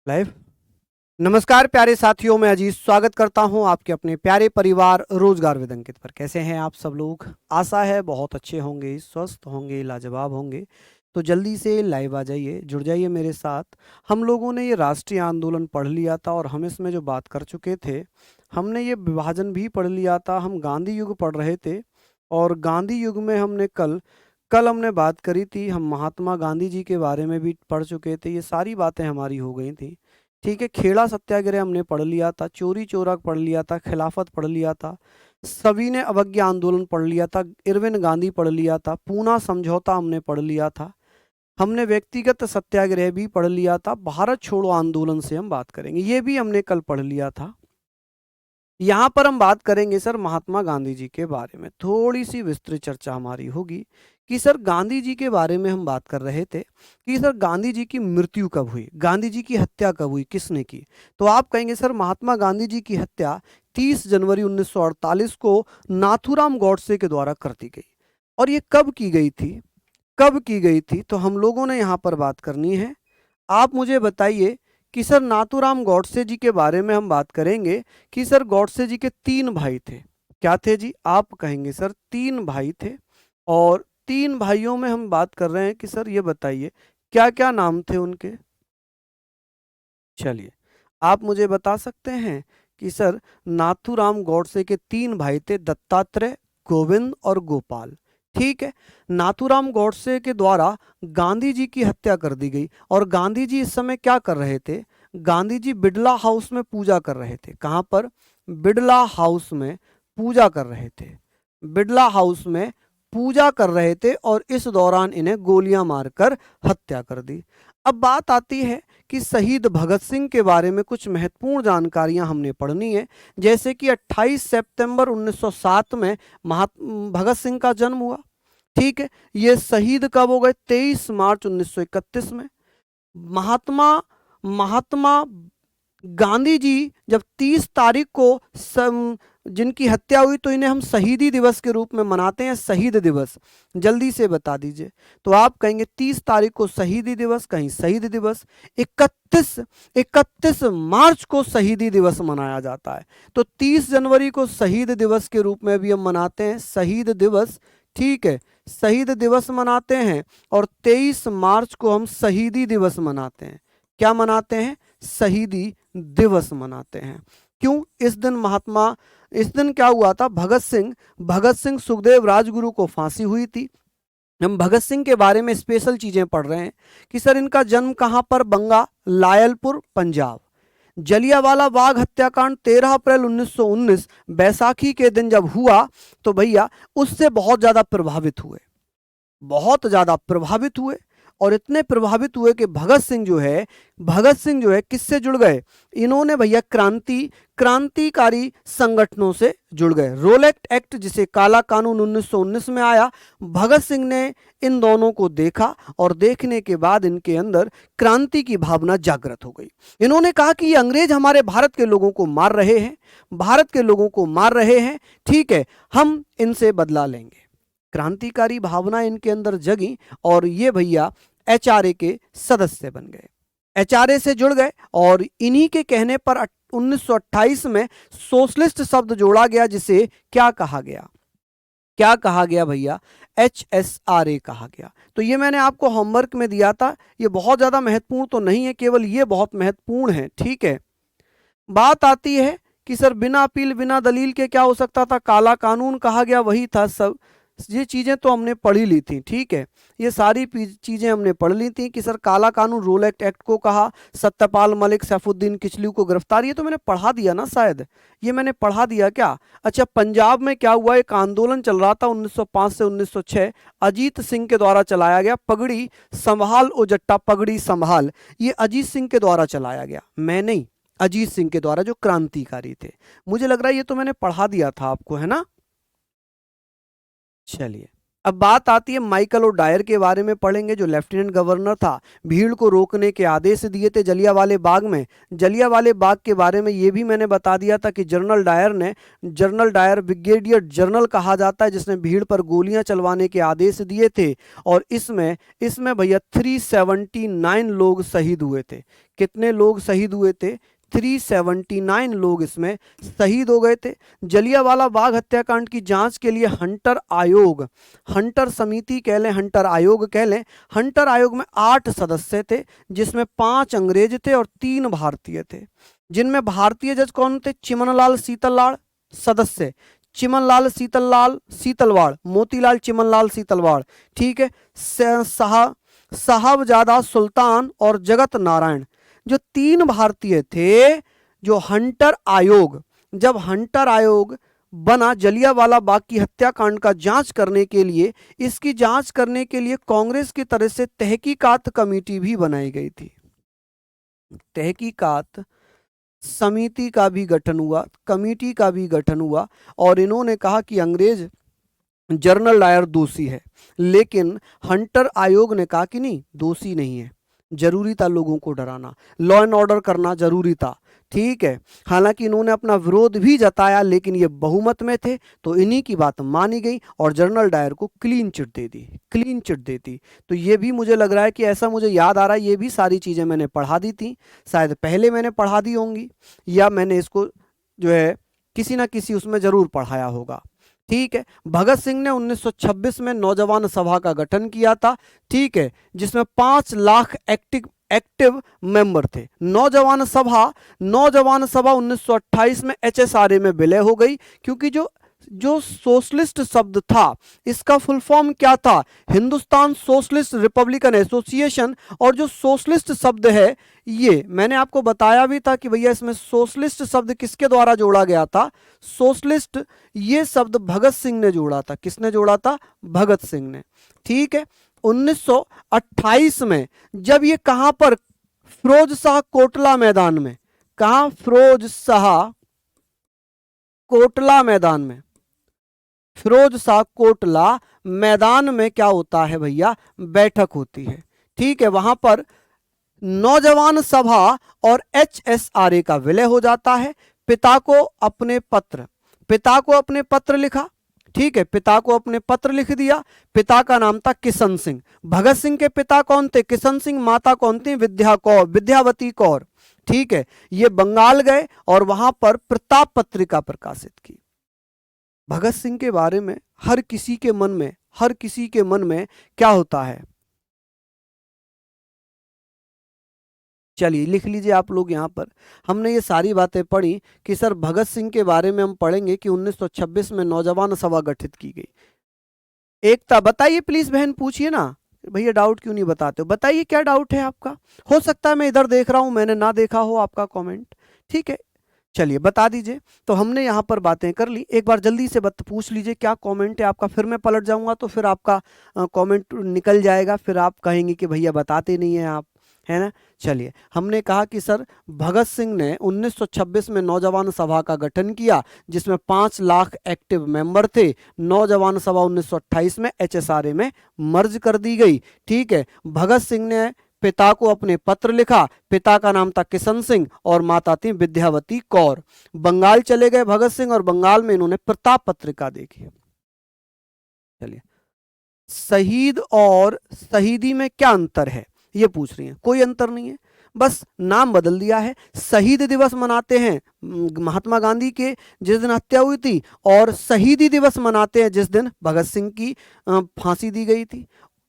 Live. नमस्कार प्यारे साथियों, मैं अजीत स्वागत करता हूं आपके अपने प्यारे परिवार रोजगार विद अंकित पर। कैसे हैं आप सब लोग? आशा है बहुत अच्छे होंगे, स्वस्थ होंगे, लाजवाब होंगे। तो जल्दी से लाइव आ जाइए, जुड़ जाइए मेरे साथ। हम लोगों ने ये राष्ट्रीय आंदोलन पढ़ लिया था और हम इसमें जो बात कर चुके थे, हमने ये विभाजन भी पढ़ लिया था। हम गांधी युग पढ़ रहे थे और गांधी युग में हमने कल कल हमने बात करी थी। हम महात्मा गांधी जी के बारे में भी पढ़ चुके थे। ये सारी बातें हमारी हो गई थी। ठीक है, खेड़ा सत्याग्रह हमने पढ़ लिया था, चोरी चोरा पढ़ लिया था, खिलाफत पढ़ लिया था, सविनय अवज्ञा आंदोलन पढ़ लिया था, इरविन गांधी पढ़ लिया था, पूना समझौता हमने पढ़ लिया था, हमने व्यक्तिगत सत्याग्रह भी पढ़ लिया था, भारत छोड़ो आंदोलन से हम बात करेंगे, ये भी हमने कल पढ़ लिया था। यहाँ पर हम बात करेंगे सर महात्मा गांधी जी के बारे में, थोड़ी सी विस्तृत चर्चा हमारी होगी कि सर गांधी जी के बारे में हम बात कर रहे थे कि सर गांधी जी की मृत्यु कब हुई, गांधी जी की हत्या कब हुई, किसने की। तो आप कहेंगे सर महात्मा गांधी जी की हत्या 30 जनवरी 1948 को नाथूराम गॉडसे के द्वारा कर दी गई। और ये कब की गई थी, कब की गई थी, तो हम लोगों ने यहाँ पर बात करनी है। आप मुझे बताइए कि सर नाथूराम गॉडसे जी के बारे में हम बात करेंगे कि सर गॉडसे जी के 3 भाई थे। क्या थे जी? आप कहेंगे सर 3 भाई थे। और 3 भाइयों में हम बात कर रहे हैं कि सर ये बताइए क्या क्या नाम थे उनके। चलिए, आप मुझे बता सकते हैं कि सर नाथूराम गॉडसे के 3 भाई थे, दत्तात्रेय, गोविंद और गोपाल। ठीक है, नाथूराम गॉडसे के द्वारा गांधी जी की हत्या कर दी गई। और गांधी जी इस समय क्या कर रहे थे? गांधी जी बिड़ला हाउस में पूजा कर रहे थे। कहां पर? बिड़ला हाउस में पूजा कर रहे थे। बिड़ला हाउस में पूजा कर रहे थे और इस दौरान इन्हें गोलियां मारकर हत्या कर दी। अब बात आती है कि शहीद भगत सिंह के बारे में कुछ महत्वपूर्ण जानकारियां हमने पढ़नी है। जैसे कि 28 सितंबर 1907 में भगत सिंह का जन्म हुआ। ठीक है, ये शहीद कब हो गए? 23 मार्च 1931 में। महात्मा महात्मा गांधी जी जब 30 तारीख को जिनकी हत्या हुई, तो इन्हें हम शहीदी दिवस के रूप में मनाते हैं, शहीद दिवस। जल्दी से बता दीजिए। तो आप कहेंगे 30 तारीख को शहीदी दिवस, कहीं शहीद दिवस। 31 मार्च को शहीदी दिवस मनाया जाता है। तो 30 जनवरी को शहीद दिवस के रूप में भी हम मनाते हैं, शहीद दिवस। ठीक है, शहीद दिवस मनाते हैं। और 23 मार्च को हम शहीदी दिवस मनाते हैं। क्या मनाते हैं? शहीदी दिवस मनाते हैं। क्यों? इस दिन क्या हुआ था? भगत सिंह सुखदेव राजगुरु को फांसी हुई थी। हम भगत सिंह के बारे में स्पेशल चीजें पढ़ रहे हैं कि सर इनका जन्म कहां पर? बंगा लायलपुर, पंजाब। जलियांवाला बाग हत्याकांड 13 अप्रैल 1919 बैसाखी के दिन जब हुआ, तो भैया उससे बहुत ज्यादा प्रभावित हुए, बहुत ज्यादा प्रभावित हुए। और इतने प्रभावित हुए कि भगत सिंह जो है किससे जुड़ गए? इन्होंने भैया क्रांतिकारी संगठनों से जुड़ गए। रोलेक्ट एक्ट, जिसे काला कानून 1919 में आया, भगत सिंह ने इन दोनों को देखा और देखने के बाद इनके अंदर क्रांति की भावना जागृत हो गई। इन्होंने कहा कि ये अंग्रेज हमारे भारत के लोगों को मार रहे हैं, भारत के लोगों को मार रहे हैं। ठीक है, हम इनसे बदला लेंगे। क्रांतिकारी भावना इनके अंदर जगी और ये भैया एचआरए के सदस्य बन गए, एचआरए से जुड़ गए। और इन्हीं के कहने पर 1928 में सोशलिस्ट शब्द जोड़ा गया, जिसे क्या कहा गया? क्या कहा गया भैया? HSRA कहा गया। तो ये मैंने आपको होमवर्क में दिया था। ये बहुत ज्यादा महत्वपूर्ण तो नहीं है, केवल ये बहुत महत्वपूर्ण है। ठीक है, बात आती है कि सर बिना अपील बिना दलील के क्या हो सकता था? काला कानून कहा गया, वही था सब। ये चीजें तो हमने पढ़ी ली थी। ठीक है, ये सारी चीजें हमने पढ़ ली थी कि सर काला कानून रोलेक्ट एक्ट को कहा, सत्यपाल मलिक सैफुद्दीन किचलू को गिरफ्तार। ये तो मैंने पढ़ा दिया ना, शायद ये मैंने पढ़ा दिया क्या? अच्छा, पंजाब में क्या हुआ? एक आंदोलन चल रहा था 1905 से 1906, अजीत सिंह के द्वारा चलाया गया। पगड़ी संभाल ओ जट्टा पगड़ी संभाल, ये अजीत सिंह के द्वारा चलाया गया, मैं नहीं, अजीत सिंह के द्वारा, जो क्रांतिकारी थे। मुझे लग रहा है ये तो मैंने पढ़ा दिया था आपको, है ना? चलिए, अब बात आती है माइकल ओ डायर के बारे में पढ़ेंगे, जो लेफ्टिनेंट गवर्नर था, भीड़ को रोकने के आदेश दिए थे जलियांवाले बाग में। जलियांवाले बाग के बारे में ये भी मैंने बता दिया था कि जनरल डायर ब्रिगेडियर जनरल कहा जाता है, जिसने भीड़ पर गोलियां चलवाने के आदेश दिए थे। और इसमें भैया 379 लोग शहीद हुए थे। कितने लोग शहीद हुए थे? 379 लोग इसमें शहीद हो गए थे। जलियांवाला बाग हत्याकांड की जांच के लिए हंटर समिति कह लें, हंटर आयोग कह लें, हंटर आयोग में 8 सदस्य थे, जिसमें 5 अंग्रेज थे और 3 भारतीय थे। जिनमें भारतीय जज कौन थे? चिमनलाल सीतलवाड़ सदस्य, चिमनलाल सीतलवाड़, मोतीलाल चिमनलाल सीतलवाड़, ठीक है। साहबजादा सुल्तान और जगत नारायण, जो 3 भारतीय थे। जो जब हंटर आयोग बना जलियांवाला बाग की हत्याकांड का जांच करने के लिए, इसकी जांच करने के लिए कांग्रेस की तरफ से तहकीकात कमेटी भी बनाई गई थी। तहकीकात समिति का भी गठन हुआ, कमेटी का भी गठन हुआ, और इन्होंने कहा कि अंग्रेज जनरल डायर दोषी है। लेकिन हंटर आयोग ने कहा कि नहीं, दोषी नहीं है। जरूरी था लोगों को डराना, लॉ एंड ऑर्डर करना जरूरी था, ठीक है। हालांकि इन्होंने अपना विरोध भी जताया, लेकिन ये बहुमत में थे, तो इन्हीं की बात मानी गई और जनरल डायर को क्लीन चिट दे दी। तो ये भी मुझे लग रहा है कि ऐसा मुझे याद आ रहा है, ये भी सारी चीज़ें मैंने पढ़ा दी थी, शायद पहले मैंने पढ़ा दी होंगी, या मैंने इसको जो है किसी ना किसी उसमें जरूर पढ़ाया होगा, ठीक है। भगत सिंह ने 1926 में नौजवान सभा का गठन किया था, ठीक है, जिसमें 5 लाख एक्टिव मेंबर थे। नौजवान सभा 1928 में HSRA में विलय हो गई, क्योंकि जो सोशलिस्ट शब्द था, इसका फुल फॉर्म क्या था? Hindustan socialist Republican association. और जो सोशलिस्ट शब्द है, ये मैंने आपको बताया भी था कि भैया इसमें सोशलिस्ट शब्द किसके द्वारा जोड़ा गया था? सोशलिस्ट ये शब्द भगत सिंह ने जोड़ा था। किसने जोड़ा था? भगत सिंह ने, ठीक है। 1928 में जब ये कहां पर? फिरोज शाह कोटला मैदान में। कहां? फिरोज शाह कोटला मैदान में। फिरोज शाह कोटला मैदान में क्या होता है भैया? बैठक होती है, ठीक है। वहां पर नौजवान सभा और HSRA का विलय हो जाता है। पिता को अपने पत्र लिखा, ठीक है, पिता को अपने पत्र लिख दिया। पिता का नाम था किशन सिंह। भगत सिंह के पिता कौन थे? किशन सिंह। माता कौन थी? विद्यावती कौर, ठीक है। ये बंगाल गए और वहां पर प्रताप पत्रिका प्रकाशित की। भगत सिंह के बारे में हर किसी के मन में क्या होता है? चलिए लिख लीजिए आप लोग यहाँ पर। हमने ये सारी बातें पढ़ी कि सर भगत सिंह के बारे में हम पढ़ेंगे कि 1926 में नौजवान सभा गठित की गई। एकता बताइए प्लीज, बहन पूछिए ना भैया, डाउट क्यों नहीं बताते हो? बताइए क्या डाउट है आपका। हो सकता है मैं इधर देख रहा हूं, मैंने ना देखा हो आपका कमेंट, ठीक है। चलिए बता दीजिए। तो हमने यहाँ पर बातें कर ली, एक बार जल्दी से पूछ लीजिए क्या कमेंट है आपका, फिर मैं पलट जाऊंगा तो फिर आपका कमेंट निकल जाएगा, फिर आप कहेंगे कि भैया बताते नहीं हैं आप, है ना। चलिए, हमने कहा कि सर भगत सिंह ने 1926 में नौजवान सभा का गठन किया, जिसमें 5 लाख एक्टिव मेंबर थे। नौजवान सभा 1928 में HSRA में मर्ज कर दी गई, ठीक है। भगत सिंह ने पिता को अपने पत्र लिखा। पिता का नाम था किशन सिंह और माता थी विद्यावती कौर। बंगाल चले गए भगत सिंह और बंगाल में इन्होंने प्रताप पत्रिका देखी। चलिए, शहीद और शहीदी में क्या अंतर है ये पूछ रही हैं। कोई अंतर नहीं है, बस नाम बदल दिया है। शहीद दिवस मनाते हैं महात्मा गांधी के जिस दिन हत्या हुई थी, और शहीदी दिवस मनाते हैं जिस दिन भगत सिंह की फांसी दी गई थी।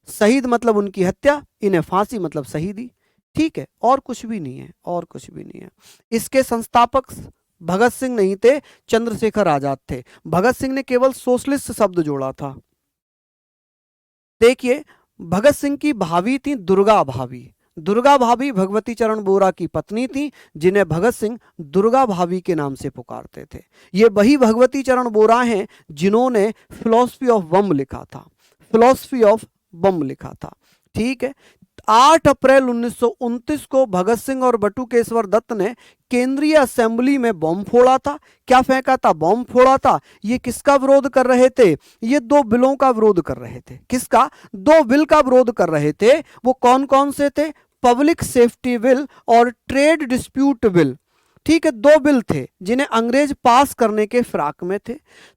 शहीद मतलब उनकी हत्या, इन्हें फांसी मतलब शहीदी, ठीक है, और कुछ भी नहीं है, और कुछ भी नहीं है। इसके संस्थापक भगत सिंह नहीं थे, चंद्रशेखर आजाद थे। भगत सिंह ने केवल सोशलिस्ट शब्द जोड़ा था। देखिए, भगत सिंह की भाभी थी दुर्गा भाभी भगवती चरण बोरा की पत्नी थी, जिन्हें भगत सिंह दुर्गा भाभी के नाम से पुकारते थे। ये वही भगवती चरण बोरा हैं जिन्होंने फिलॉसफी ऑफ बम लिखा था, ठीक है। 8 अप्रैल 1929 को भगत सिंह और बटुकेश्वर दत्त ने केंद्रीय असेंबली में बम फोड़ा था। क्या फेंका था? बम फोड़ा था। ये किसका विरोध कर रहे थे? ये दो बिलों का विरोध कर रहे थे। किसका? दो बिल का विरोध कर रहे थे। वो कौन कौन से थे? पब्लिक सेफ्टी बिल और ट्रेड डिस्प्यूट बिल। ठीक है, दो बिल थे जिन्हें अंग्रेज पास करने के फिराक में थे।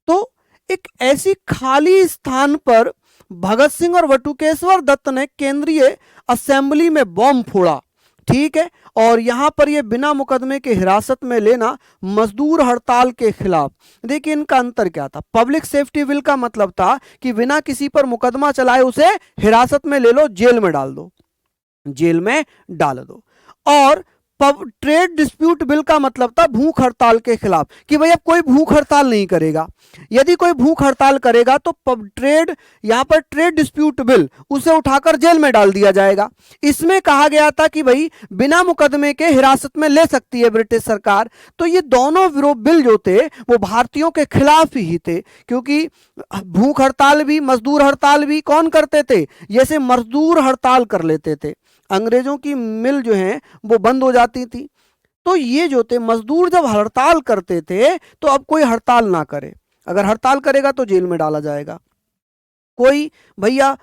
तो एक ऐसी खाली स्थान पर भगत सिंह और बटुकेश्वर दत्त ने केंद्रीय असेंबली में बम फोड़ा। ठीक है, और यहां पर यह बिना मुकदमे के हिरासत में लेना मजदूर हड़ताल के खिलाफ। देखिए इनका अंतर क्या था। पब्लिक सेफ्टी बिल का मतलब था कि बिना किसी पर मुकदमा चलाए उसे हिरासत में ले लो, जेल में डाल दो, जेल में डाल दो। और ट्रेड डिस्प्यूट बिल का मतलब था भूख हड़ताल के खिलाफ, कि भाई अब कोई भूख हड़ताल नहीं करेगा। यदि कोई भूख हड़ताल करेगा तो यहां पर ट्रेड डिस्प्यूट बिल, उसे उठाकर जेल में डाल दिया जाएगा। इसमें कहा गया था कि भाई बिना मुकदमे के हिरासत में ले सकती है ब्रिटिश सरकार। तो ये दोनों विरोध बिल जो थे वो भारतीयों के खिलाफ ही थे, क्योंकि भूख हड़ताल भी, मजदूर हड़ताल भी कौन करते थे? जैसे मजदूर हड़ताल कर लेते थे, अंग्रेजों की मिल जो है वो बंद हो जाती थी। तो ये जो थे मजदूर जब हड़ताल करते थे तो अब कोई हड़ताल ना करे, अगर हड़ताल करेगा तो जेल में डाला जाएगा। कोई भैया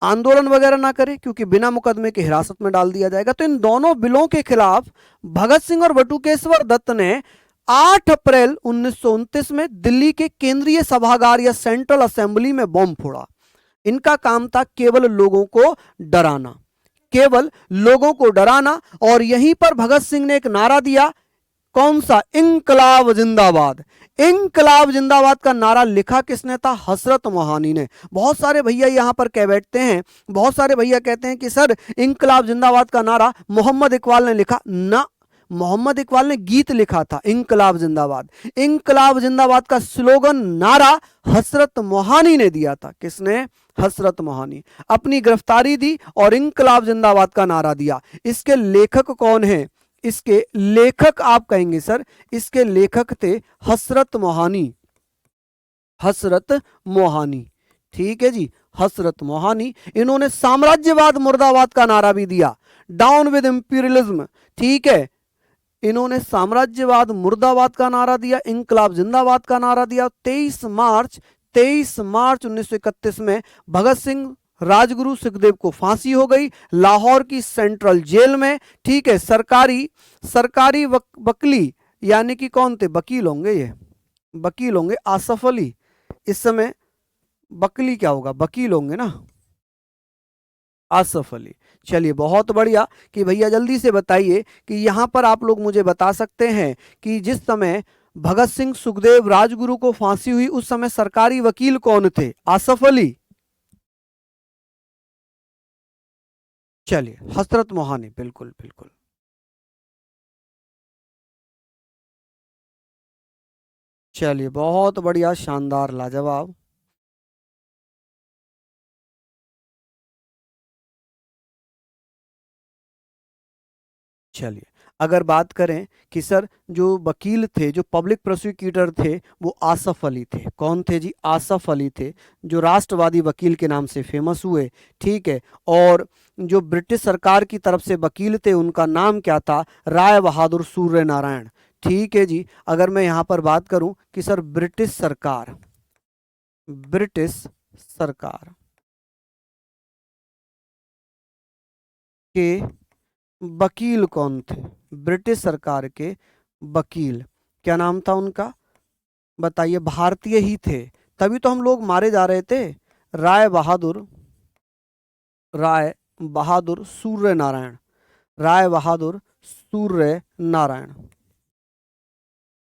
आंदोलन वगैरह ना करे, क्योंकि बिना मुकदमे के हिरासत में डाल दिया जाएगा। तो इन दोनों बिलों के खिलाफ भगत सिंह और बटुकेश्वर दत्त ने 8 अप्रैल 1929 में दिल्ली के केंद्रीय सभागार या सेंट्रल असेंबली में बम फोड़ा। इनका काम था केवल लोगों को डराना, केवल लोगों को डराना। और यहीं पर भगत सिंह ने एक नारा दिया, कौन सा? इंकलाब जिंदाबाद। इंकलाब जिंदाबाद का नारा लिखा किसने था? हसरत मोहानी ने। बहुत सारे भैया यहां पर कह बैठते हैं, बहुत सारे भैया कहते हैं कि सर इंकलाब जिंदाबाद का नारा मोहम्मद इकबाल ने लिखा। ना, मोहम्मद इकबाल ने गीत लिखा था इंकलाब जिंदाबाद। इंकलाब जिंदाबाद का स्लोगन, नारा हसरत मोहानी ने दिया था। किसने? हसरत मोहानी। अपनी गिरफ्तारी दी और इंकलाब जिंदाबाद का नारा दिया। इसके लेखक कौन है? इसके लेखक आप कहेंगे सर, इसके लेखक थे हसरत मोहानी। हसरत मोहानी, ठीक है जी, हसरत मोहानी। इन्होंने साम्राज्यवाद मुर्दाबाद का नारा भी दिया, डाउन विद इंपीरियलिज्म। ठीक है, इन्होंने साम्राज्यवाद मुर्दाबाद का नारा दिया, इंकलाब जिंदाबाद का नारा दिया। 23 मार्च 1931 में भगत सिंह, राजगुरु, सुखदेव को फांसी हो गई लाहौर की सेंट्रल जेल में। ठीक है, सरकारी वकील, यानी कि कौन थे? वकील होंगे, ये वकील होंगे आसफ अली। इस समय वकील क्या होगा? वकील होंगे ना, आसफ अली। चलिए बहुत बढ़िया। कि भैया जल्दी से बताइए कि यहां पर आप लोग मुझे बता सकते हैं कि जिस समय भगत सिंह, सुखदेव, राजगुरु को फांसी हुई उस समय सरकारी वकील कौन थे? आसफ अली। चलिए, हसरत मोहानी, बिल्कुल बिल्कुल। चलिए बहुत बढ़िया, शानदार, लाजवाब। चलिए, अगर बात करें कि सर जो वकील थे, जो पब्लिक प्रोसिक्यूटर थे, वो आसफ अली थे। कौन थे जी? आसफ अली थे, जो राष्ट्रवादी वकील के नाम से फेमस हुए। ठीक है, और जो ब्रिटिश सरकार की तरफ से वकील थे उनका नाम क्या था? राय बहादुर सूर्य नारायण। ठीक है जी। अगर मैं यहाँ पर बात करूं कि सर ब्रिटिश सरकार के वकील कौन थे? ब्रिटिश सरकार के वकील, क्या नाम था उनका? बताइए। भारतीय ही थे, तभी तो हम लोग मारे जा रहे थे। राय बहादुर, राय बहादुर सूर्य नारायण, राय बहादुर सूर्य नारायण,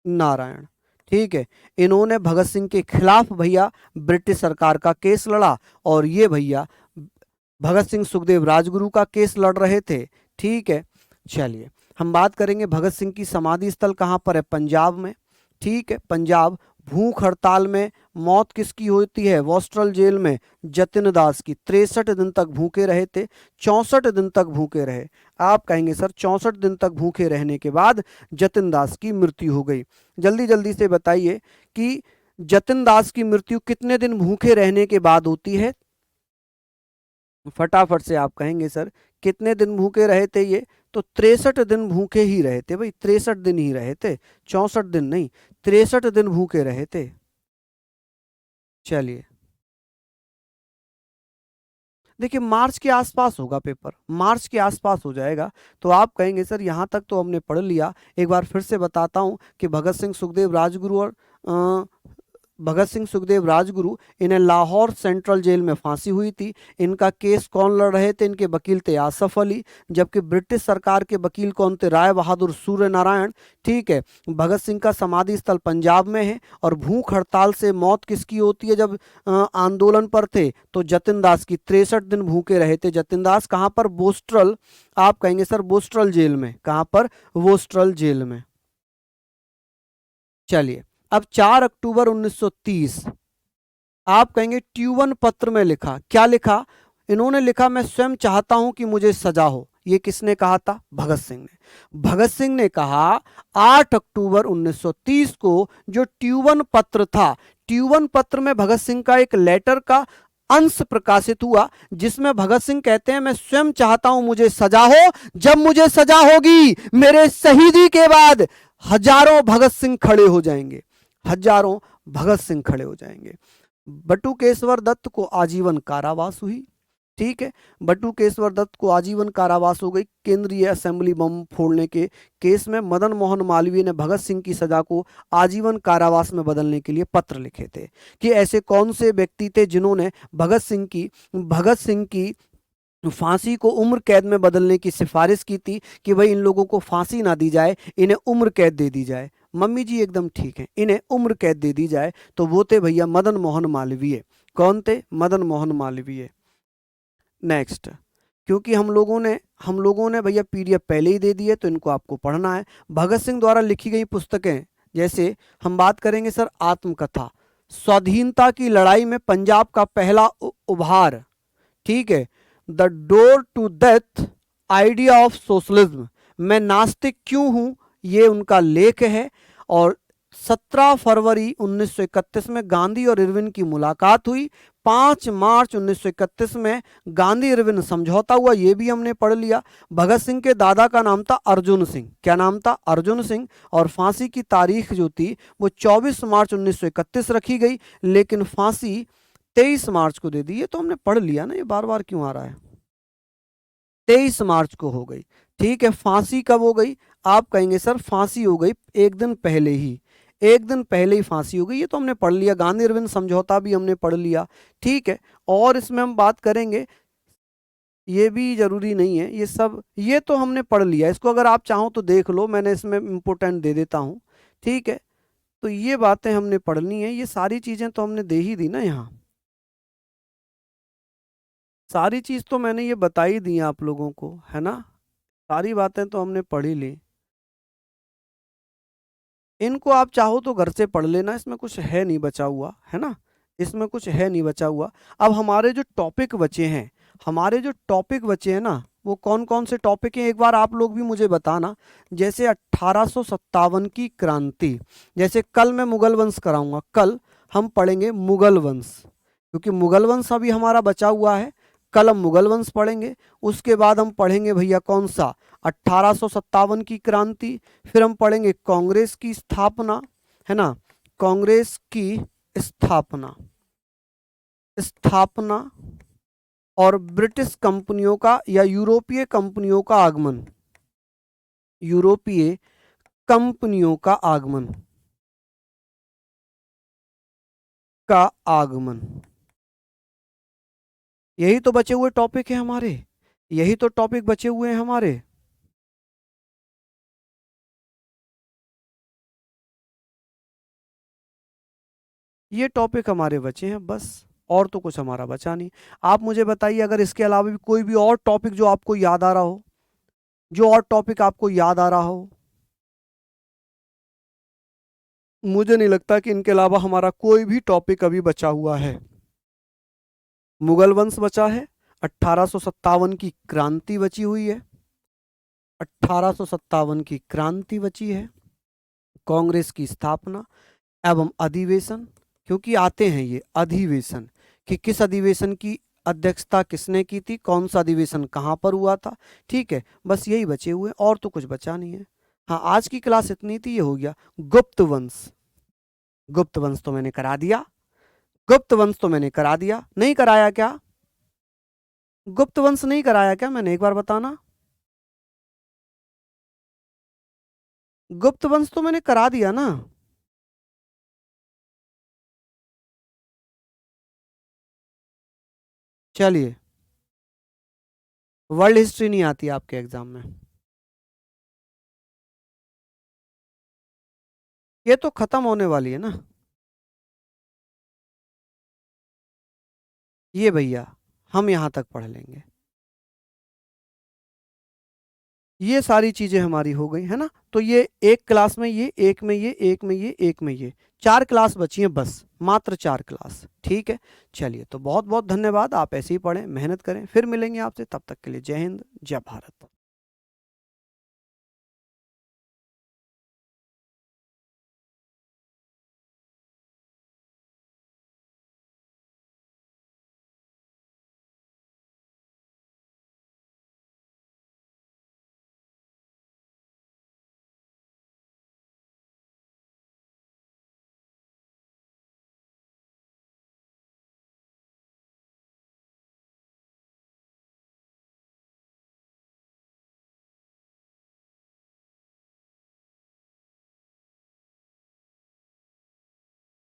नारायण। ठीक है, इन्होंने भगत सिंह के खिलाफ भैया ब्रिटिश सरकार का केस लड़ा, और ये भैया भगत सिंह, सुखदेव, राजगुरु का केस लड़ रहे थे। ठीक है, चलिए हम बात करेंगे भगत सिंह की समाधि स्थल कहाँ पर है? पंजाब में। ठीक है, पंजाब। भूख हड़ताल में मौत किसकी होती है? वोस्ट्रल जेल में जतिन दास की। 63 दिन तक भूखे रहे थे, 64 दिन तक भूखे रहे। आप कहेंगे सर 64 दिन तक भूखे रहने के बाद जतिन दास की मृत्यु हो गई। जल्दी जल्दी से बताइए कि जतिन दास की मृत्यु कितने दिन भूखे रहने के बाद होती है? फटाफट से आप कहेंगे सर कितने दिन भूखे रहे थे ये? तो 63 दिन भूखे ही रहे थे भाई, 63 दिन ही रहे थे, 64 दिन नहीं, 63 दिन भूखे रहे थे। चलिए, देखिए मार्च के आसपास होगा पेपर, मार्च के आसपास हो जाएगा। तो आप कहेंगे सर यहाँ तक तो हमने पढ़ लिया, एक बार फिर से बताता हूँ कि भगत सिंह सुखदेव राजगुरु और भगत सिंह सुखदेव राजगुरु, इन्हें लाहौर सेंट्रल जेल में फांसी हुई थी। इनका केस कौन लड़ रहे थे? इनके वकील थे आसफ अली, जबकि ब्रिटिश सरकार के वकील कौन थे? राय बहादुर सूर्य नारायण। ठीक है, भगत सिंह का समाधि स्थल पंजाब में है। और भूख हड़ताल से मौत किसकी होती है जब आंदोलन पर थे? तो जतिन दास की। 63 दिन भूखे रहे थे जतिन दास। कहाँ पर? बोस्ट्रल। आप कहेंगे सर बोस्ट्रल जेल में। कहाँ पर? बोस्ट्रल जेल में। चलिए, अब 4 अक्टूबर 1930, आप कहेंगे ट्यूवन पत्र में लिखा। क्या लिखा? इन्होंने लिखा मैं स्वयं चाहता हूं कि मुझे सजा हो। ये किसने कहा था? भगत सिंह ने। भगत सिंह ने कहा 8 अक्टूबर 1930 को जो ट्यूवन पत्र था, ट्यूवन पत्र में भगत सिंह का एक लेटर का अंश प्रकाशित हुआ, जिसमें भगत सिंह कहते हैं मैं स्वयं चाहता हूं मुझे सजा हो। जब मुझे सजा होगी मेरे शहीदी के बाद हजारों भगत सिंह खड़े हो जाएंगे, हजारों भगत सिंह खड़े हो जाएंगे। बटुकेश्वर दत्त को आजीवन कारावास हुई। ठीक है, बटुकेश्वर दत्त को आजीवन कारावास हो गई केंद्रीय असेंबली बम फोड़ने के केस में। मदन मोहन मालवीय ने भगत सिंह की सजा को आजीवन कारावास में बदलने के लिए पत्र लिखे थे कि ऐसे कौन से व्यक्ति थे जिन्होंने भगत सिंह की फांसी को उम्र कैद में बदलने की सिफारिश की थी कि भाई इन लोगों को फांसी ना दी जाए, इन्हें उम्र कैद दे दी जाए। मम्मी जी एकदम ठीक है, इन्हें उम्र कैद दे दी जाए। तो वो थे भैया मदन मोहन मालवीय। कौन थे? मदन मोहन मालवीय। नेक्स्ट, क्योंकि हम लोगों ने भैया पीडीएफ पहले ही दे दी है तो इनको आपको पढ़ना है। भगत सिंह द्वारा लिखी गई पुस्तकें, जैसे हम बात करेंगे सर आत्मकथा, स्वाधीनता की लड़ाई में पंजाब का पहला उभार। ठीक है, the door to death, idea of socialism, मैं नास्तिक क्यों हूं, ये उनका लेख है। और 17 फरवरी 1931 में गांधी और इरविन की मुलाकात हुई। 5 मार्च 1931 में गांधी इरविन समझौता हुआ, ये भी हमने पढ़ लिया। भगत सिंह के दादा का नाम था अर्जुन सिंह। क्या नाम था? अर्जुन सिंह। और फांसी की तारीख जो थी वो 24 मार्च 1931 रखी गई, लेकिन फांसी 23 मार्च को दे दी। ये तो हमने पढ़ लिया ना, ये बार बार क्यों आ रहा है? 23 मार्च को हो गई। ठीक है, फांसी कब हो गई? आप कहेंगे सर फांसी हो गई एक दिन पहले ही, एक दिन पहले ही फांसी हो गई। ये तो हमने पढ़ लिया। गांधी इरविन समझौता भी हमने पढ़ लिया। ठीक है, और इसमें हम बात करेंगे, ये भी जरूरी नहीं है ये सब, ये तो हमने पढ़ लिया। इसको अगर आप चाहो तो देख लो, मैंने इसमें इंपोर्टेंट दे देता हूँ। ठीक है, तो ये बातें हमने पढ़नी है, ये सारी चीजें तो हमने दे ही दी ना यहाँ। सारी चीज तो मैंने ये बता ही दी आप लोगों को, है ना। सारी बातें तो हमने पढ़ ही ली। इनको आप चाहो तो घर से पढ़ लेना, इसमें कुछ है नहीं बचा हुआ, है ना, इसमें कुछ है नहीं बचा हुआ। अब हमारे जो टॉपिक बचे हैं, हमारे जो टॉपिक बचे हैं ना, वो कौन कौन से टॉपिक हैं एक बार आप लोग भी मुझे बताना। जैसे 1857 की क्रांति, जैसे कल मैं मुगल वंश कराऊंगा, कल हम पढ़ेंगे मुगल वंश, क्योंकि मुगल वंश अभी हमारा बचा हुआ है। कल हम मुगल वंश पढ़ेंगे। उसके बाद हम पढ़ेंगे भैया कौन सा? 1857 की क्रांति। फिर हम पढ़ेंगे कांग्रेस की स्थापना, है ना, कांग्रेस की स्थापना, स्थापना और ब्रिटिश कंपनियों का या यूरोपीय कंपनियों का आगमन, यूरोपीय कंपनियों का आगमन, का आगमन। यही तो बचे हुए टॉपिक है हमारे, यही तो टॉपिक बचे हुए हैं हमारे। ये टॉपिक हमारे बचे हैं बस, और तो कुछ हमारा बचा नहीं। आप मुझे बताइए अगर इसके अलावा भी कोई भी और टॉपिक जो आपको याद आ रहा हो, जो और टॉपिक आपको याद आ रहा हो। मुझे नहीं लगता कि इनके अलावा हमारा कोई भी टॉपिक अभी बचा हुआ है। मुगल वंश बचा है, 1857 की क्रांति बची हुई है, 1857 की क्रांति बची है, कांग्रेस की स्थापना एवं अधिवेशन, क्योंकि आते हैं ये अधिवेशन कि किस अधिवेशन की अध्यक्षता किसने की थी, कौन सा अधिवेशन कहाँ पर हुआ था। ठीक है, बस यही बचे हुए, और तो कुछ बचा नहीं है। हाँ, आज की क्लास इतनी थी, ये हो गया। गुप्त वंश, गुप्त वंश तो मैंने करा दिया, गुप्त वंश तो मैंने करा दिया, नहीं कराया क्या? गुप्त वंश नहीं कराया क्या मैंने, एक बार बताना। गुप्त वंश तो मैंने करा दिया ना। चलिए, वर्ल्ड हिस्ट्री नहीं आती आपके एग्जाम में? ये तो खत्म होने वाली है ना। ये भैया हम यहां तक पढ़ लेंगे। ये सारी चीजें हमारी हो गई है ना। तो ये एक क्लास में ये, एक में ये, एक में ये, एक में ये, 4 क्लास बची हैं बस, मात्र 4 क्लास। ठीक है, चलिए, तो बहुत बहुत धन्यवाद। आप ऐसे ही पढ़ें, मेहनत करें, फिर मिलेंगे आपसे, तब तक के लिए जय हिंद, जय भारत।